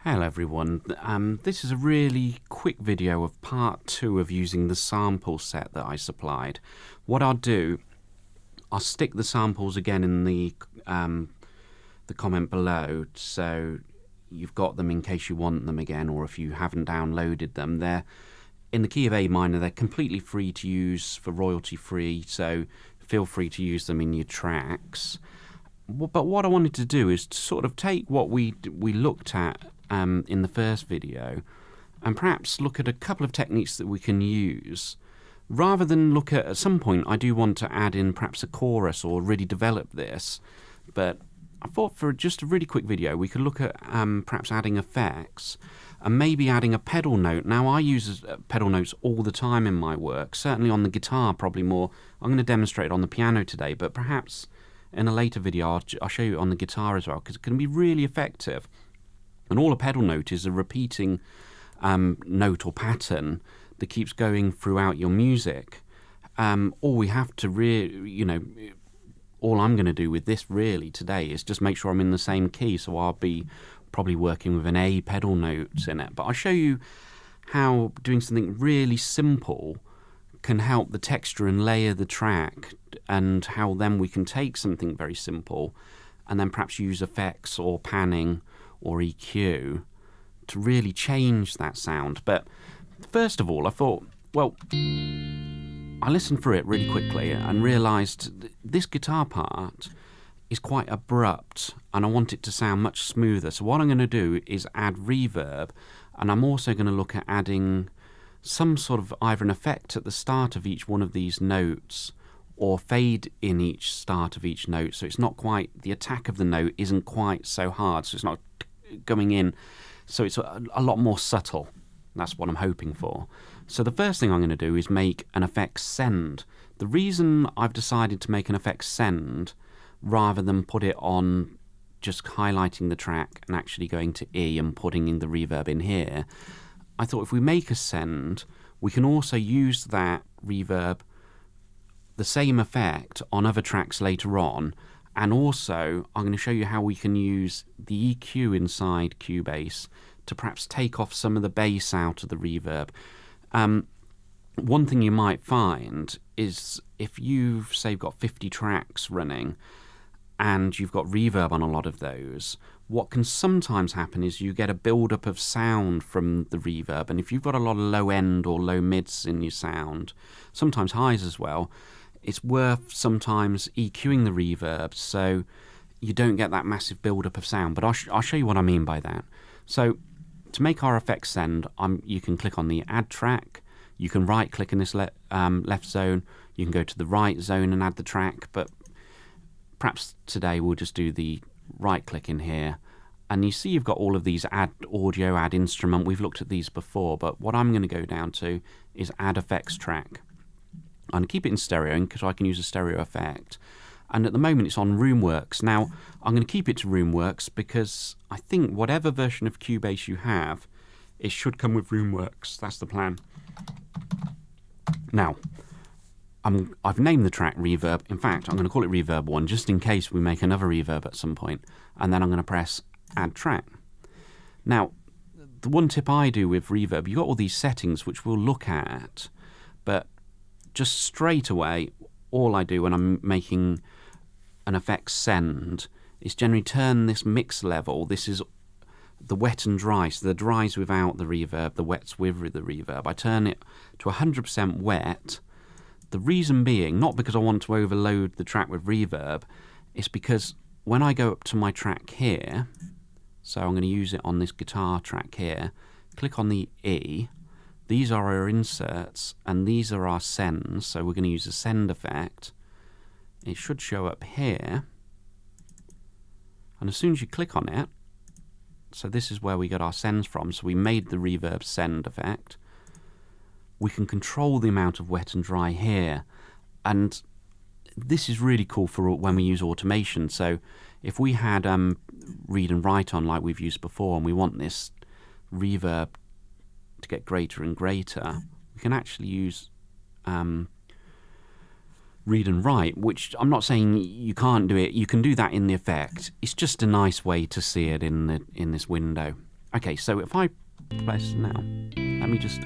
Hello everyone, this is a really quick video of part 2 of using the sample set that I supplied. What I'll do, I'll stick the samples again in the comment below, so you've got them in case you want them again, or if you haven't downloaded them. They're in the key of A minor, they're completely free to use for royalty free, so feel free to use them in your tracks. But what I wanted to do is to sort of take what we looked at in the first video and perhaps look at a couple of techniques that we can use. Rather than look at some point, I do want to add in perhaps a chorus or really develop this, but I thought for just a really quick video we could look at perhaps adding effects and maybe adding a pedal note. Now I use pedal notes all the time in my work, certainly on the guitar probably more. I'm going to demonstrate it on the piano today, but perhaps in a later video I'll show you it on the guitar as well, because it can be really effective. And all a pedal note is a repeating note or pattern that keeps going throughout your music. All we have to all I'm going to do with this really today is just make sure I'm in the same key, so I'll be probably working with an A pedal note in it. But I'll show you how doing something really simple can help the texture and layer the track, and how then we can take something very simple and then perhaps use effects or panning or EQ to really change that sound. But first of all, I thought, well, I listened through it really quickly and realised this guitar part is quite abrupt and I want it to sound much smoother. So what I'm going to do is add reverb, and I'm also going to look at adding some sort of either an effect at the start of each one of these notes or fade in each start of each note, so it's not quite, the attack of the note isn't quite so hard, so it's not going in, so it's a lot more subtle. That's what I'm hoping for. So the first thing I'm going to do is make an effect send. The reason I've decided to make an effect send rather than put it on just highlighting the track and actually going to E and putting in the reverb in here, I thought if we make a send, we can also use that reverb, the same effect, on other tracks later on. And also, I'm going to show you how we can use the EQ inside Cubase to perhaps take off some of the bass out of the reverb. One thing you might find is if you've, say, got 50 tracks running and you've got reverb on a lot of those, what can sometimes happen is you get a build-up of sound from the reverb, and if you've got a lot of low end or low mids in your sound, sometimes highs as well, it's worth sometimes EQing the reverb so you don't get that massive build-up of sound. But I'll show you what I mean by that. So to make our effect send, you can click on the add track, you can right click in this left zone, you can go to the right zone and add the track, but perhaps today we'll just do the right click in here, and you see you've got all of these add audio, add instrument. We've looked at these before, but what I'm going to go down to is add effects track. I'm going to keep it in stereo because I can use a stereo effect, and at the moment it's on Roomworks. Now I'm going to keep it to Roomworks because I think whatever version of Cubase you have, it should come with Roomworks. That's the plan. Now I've named the track Reverb. In fact, I'm going to call it Reverb 1 just in case we make another reverb at some point, and then I'm going to press add track. Now the one tip I do with reverb, you've got all these settings which we'll look at, but just straight away all I do when I'm making an effect send is generally turn this mix level. This is the wet and dry, so the dry's without the reverb, the wet's with the reverb. I turn it to 100% wet. The reason being, not because I want to overload the track with reverb, it's because when I go up to my track here, so I'm going to use it on this guitar track here, click on the E, these are our inserts and these are our sends, so we're going to use a send effect. It should show up here, and as soon as you click on it, so this is where we got our sends from, so we made the reverb send effect. We can control the amount of wet and dry here, and this is really cool for when we use automation. So if we had read and write on like we've used before, and we want this reverb to get greater and greater, we can actually use read and write, which I'm not saying you can't do it. You can do that in the effect. It's just a nice way to see it in this window. Okay, so if I press now, let me just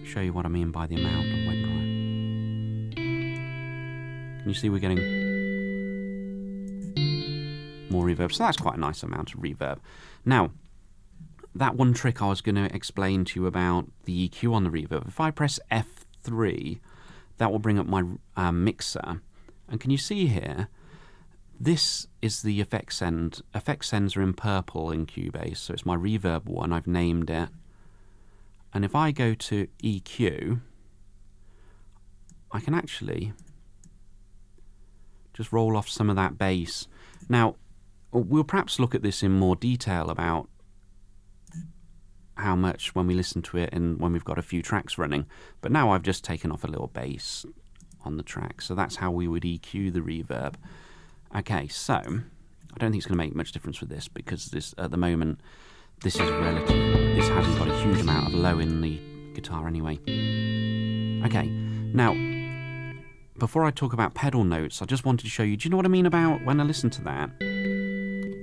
show you what I mean by the amount of when right. Can you see we're getting more reverb? So that's quite a nice amount of reverb. Now, that one trick I was going to explain to you about the EQ on the reverb. If I press F3, that will bring up my mixer. And can you see here, this is the effect send. Effect sends are in purple in Cubase, so it's my reverb one. I've named it. And if I go to EQ, I can actually just roll off some of that bass. Now, we'll perhaps look at this in more detail about how much when we listen to it and when we've got a few tracks running. But now I've just taken off a little bass on the track. So that's how we would EQ the reverb. Okay, so I don't think it's going to make much difference with this because this at the moment this is relative. This hasn't got a huge amount of low in the guitar anyway. Okay, now before I talk about pedal notes, I just wanted to show you. Do you know what I mean about when I listen to that?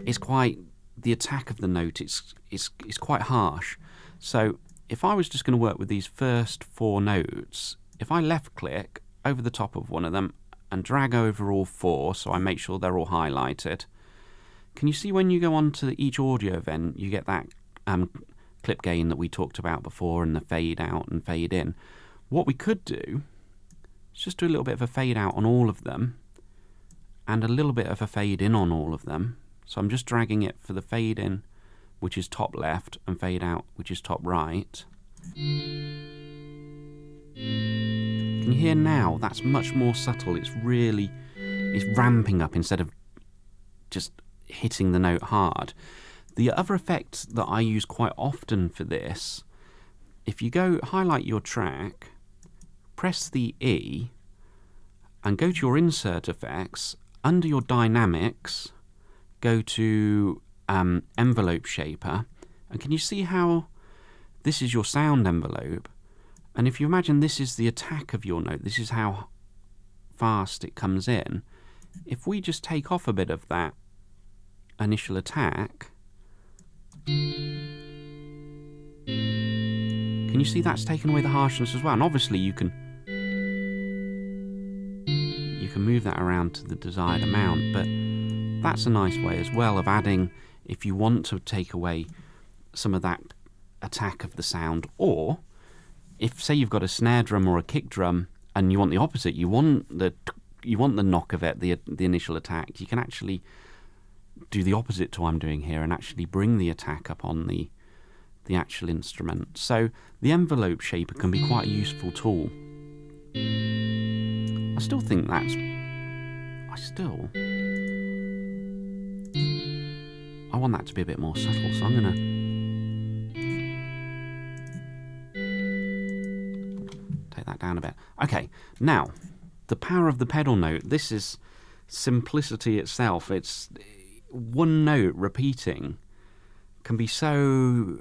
It's quite the attack of the note. It's quite harsh. So if I was just going to work with these first 4 notes, if I left click over the top of one of them and drag over all 4, so I make sure they're all highlighted. Can you see when you go on to each audio event, you get that clip gain that we talked about before and the fade out and fade in? What we could do is just do a little bit of a fade out on all of them and a little bit of a fade in on all of them. So I'm just dragging it for the fade in, which is top left, and fade out, which is top right. Can you hear now? That's much more subtle. It's ramping up instead of just hitting the note hard. The other effect that I use quite often for this, if you go highlight your track, press the E, and go to your insert effects, under your dynamics, go to envelope shaper, and can you see how this is your sound envelope? And if you imagine this is the attack of your note, this is how fast it comes in. If we just take off a bit of that initial attack, can you see that's taken away the harshness as well? And obviously you can move that around to the desired amount, but that's a nice way as well of adding, if you want to take away some of that attack of the sound, or if say you've got a snare drum or a kick drum and you want the opposite, you want the knock of it, the initial attack, you can actually do the opposite to what I'm doing here and actually bring the attack up on the actual instrument. So the envelope shaper can be quite a useful tool. I still think I want that to be a bit more subtle, so I'm going to take that down a bit. Okay, now, the power of the pedal note. This is simplicity itself. It's one note repeating can be so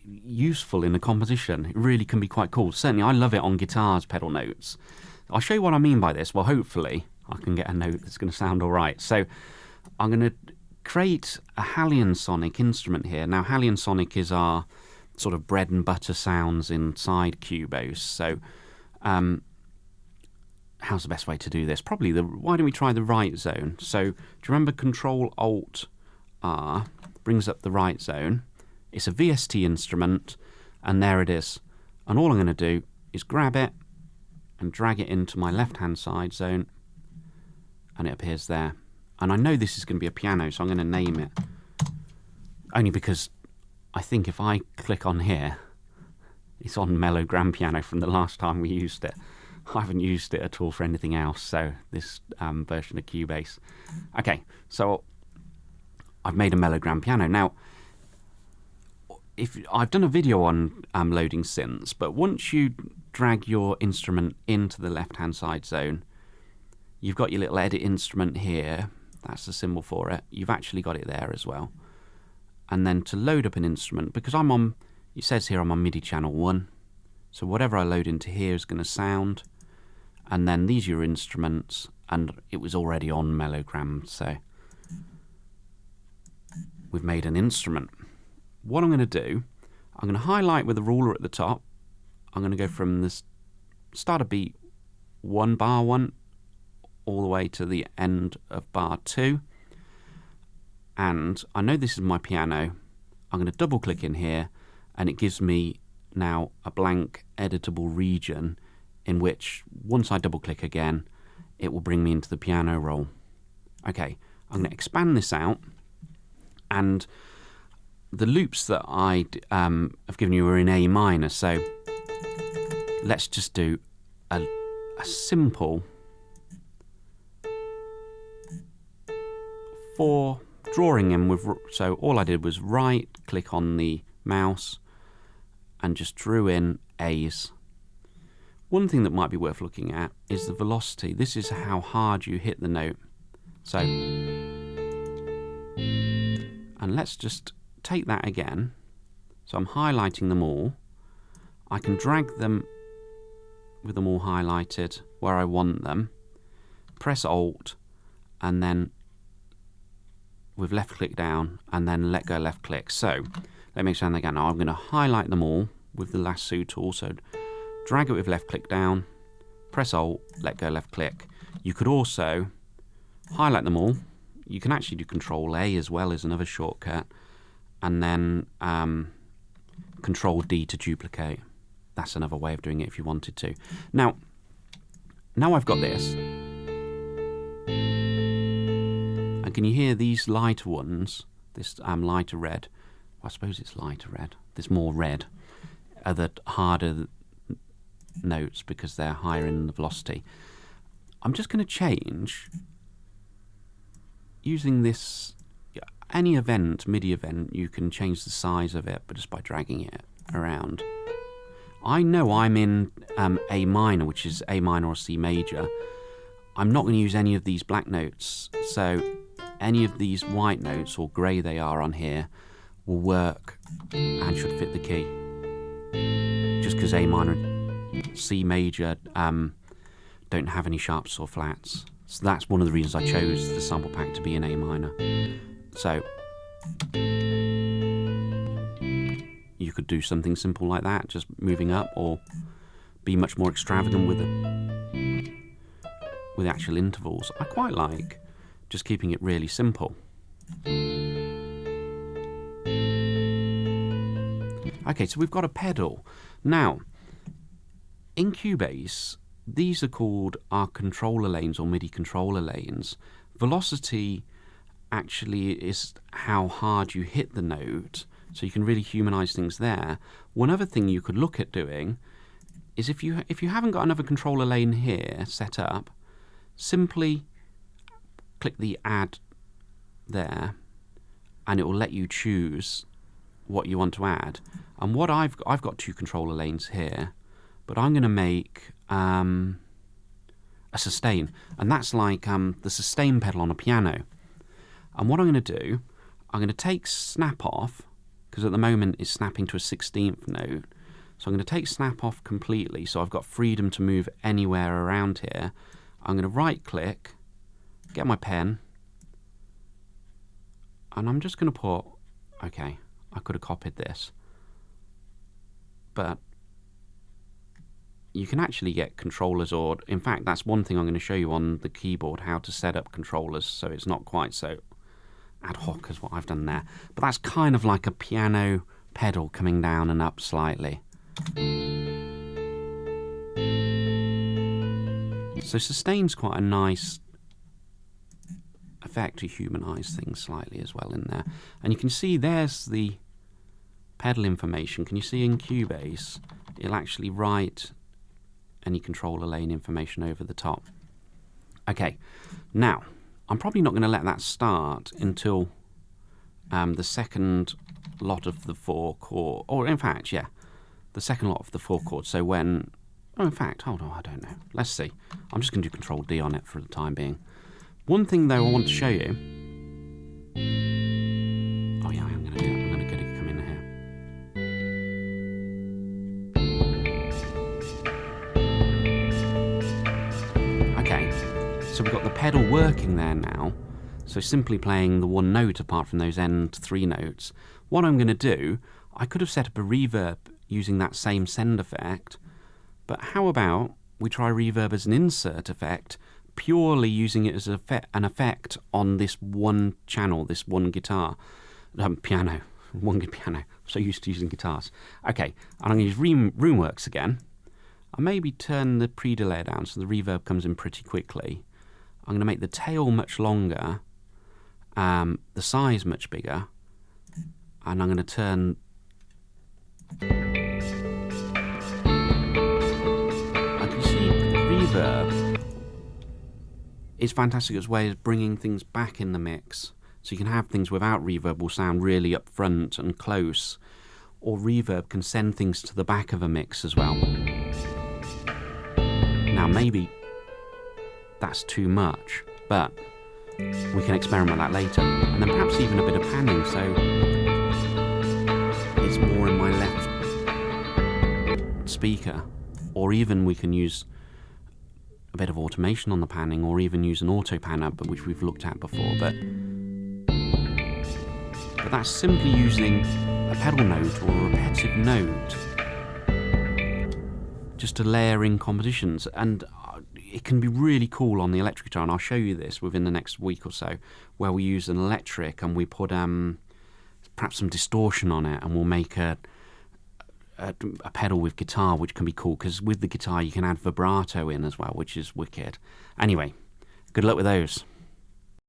useful in a composition. It really can be quite cool. Certainly, I love it on guitars, pedal notes. I'll show you what I mean by this. Well, hopefully, I can get a note that's going to sound all right. So, I'm going to create a Hallian sonic instrument here. Now, Hallian sonic is our sort of bread and butter sounds inside Cubase. So, how's the best way to do this? Probably why don't we try the right zone? So, do you remember Control-Alt-R brings up the right zone? It's a VST instrument, and there it is. And all I'm going to do is grab it and drag it into my left-hand side zone, and it appears there. And I know this is going to be a piano, so I'm going to name it. Only because I think if I click on here, it's on mellow grand piano from the last time we used it. I haven't used it at all for anything else, so this version of Cubase. Okay, so I've made a mellow grand piano. Now, if I've done a video on loading synths, but once you drag your instrument into the left-hand side zone, you've got your little edit instrument here. That's the symbol for it. You've actually got it there as well. And then to load up an instrument, because it says here I'm on MIDI channel 1, so whatever I load into here is going to sound. And then these are your instruments, and it was already on mellogram, so we've made an instrument. What I'm going to do, I'm going to highlight with the ruler at the top. I'm going to go from the start of beat 1, bar 1, all the way to the end of bar 2. And I know this is my piano. I'm going to double click in here, and it gives me now a blank editable region in which, once I double click again, it will bring me into the piano roll. Okay, I'm going to expand this out, and the loops that I have given you are in A minor, so let's just do a simple 4 drawing in with, so all I did was right click on the mouse and just drew in A's. One thing that might be worth looking at is the velocity. This is how hard you hit the note. So, and let's just take that again. So I'm highlighting them all. I can drag them with them all highlighted where I want them. Press Alt, and then with left click down, and then let go left click. So let me explain that again. Now I'm going to highlight them all with the lasso tool. So drag it with left click down, press Alt, let go left click. You could also highlight them all. You can actually do Control A as well as another shortcut, and then Control D to duplicate. That's another way of doing it if you wanted to. Now I've got this. And can you hear these lighter ones, this lighter red, well, I suppose it's lighter red, this more red, are the harder notes because they're higher in the velocity. I'm just going to change, using this, any event, MIDI event, you can change the size of it, but just by dragging it around. I know I'm in A minor, which is A minor or C major. I'm not going to use any of these black notes, so any of these white notes, or grey they are on here, will work and should fit the key. Just because A minor, C major don't have any sharps or flats. So that's one of the reasons I chose the sample pack to be in A minor. So you could do something simple like that, just moving up, or be much more extravagant with actual intervals. I quite like just keeping it really simple. Okay, so we've got a pedal. Now, in Cubase, these are called our controller lanes or MIDI controller lanes. Velocity actually is how hard you hit the note, so you can really humanize things there. One other thing you could look at doing is if you haven't got another controller lane here set up, simply click the add there, and it will let you choose what you want to add. And what I've got 2 controller lanes here, but I'm going to make a sustain, and that's like the sustain pedal on a piano. And what I'm going to do, I'm going to take snap off, because at the moment it's snapping to a 16th note. So I'm going to take snap off completely, so I've got freedom to move anywhere around here. I'm going to right click, get my pen, and I'm just going to put, okay, I could have copied this, but you can actually get controllers, or in fact that's one thing I'm going to show you on the keyboard, how to set up controllers so it's not quite so ad hoc as what I've done there. But that's kind of like a piano pedal coming down and up slightly. So sustain's quite a nice effect to humanize things slightly as well in there. And you can see there's the pedal information. Can you see in Cubase it'll actually write any controller lane information over the top. Okay, now I'm probably not going to let that start until the second lot of the 4 chords, or in fact, yeah, the second lot of the 4 chords. So when, oh, in fact, hold on, I don't know. Let's see. I'm just going to do Control D on it for the time being. One thing though I want to show you. Oh yeah, I'm going to do that. I'm going to get it come in here. Okay, so we've got the pedal working there now. So So simply playing the one note apart from those end 3 notes. What I'm going to do, I could have set up a reverb using that same send effect, but how about we try reverb as an insert effect, purely using it as an effect on this one channel, this one guitar, piano, one piano. I'm so used to using guitars. Okay, and I'm going to use Roomworks again. I'll maybe turn the pre-delay down so the reverb comes in pretty quickly. I'm going to make the tail much longer, the size much bigger, and I'm going to turn... I can see the reverb is fantastic as a way of bringing things back in the mix. So you can have things without reverb will sound really up front and close, or reverb can send things to the back of a mix as well. Now maybe that's too much, but we can experiment that later. And then perhaps even a bit of panning, so it's more in my left speaker. Or even we can use a bit of automation on the panning, or even use an auto panner, but which we've looked at before. But that's simply using a pedal note or a repetitive note just to layer in compositions, and it can be really cool on the electric guitar, and I'll show you this within the next week or so, where we use an electric and we put perhaps some distortion on it, and we'll make a pedal with guitar, which can be cool, because with the guitar you can add vibrato in as well, which is wicked. Anyway, good luck with those.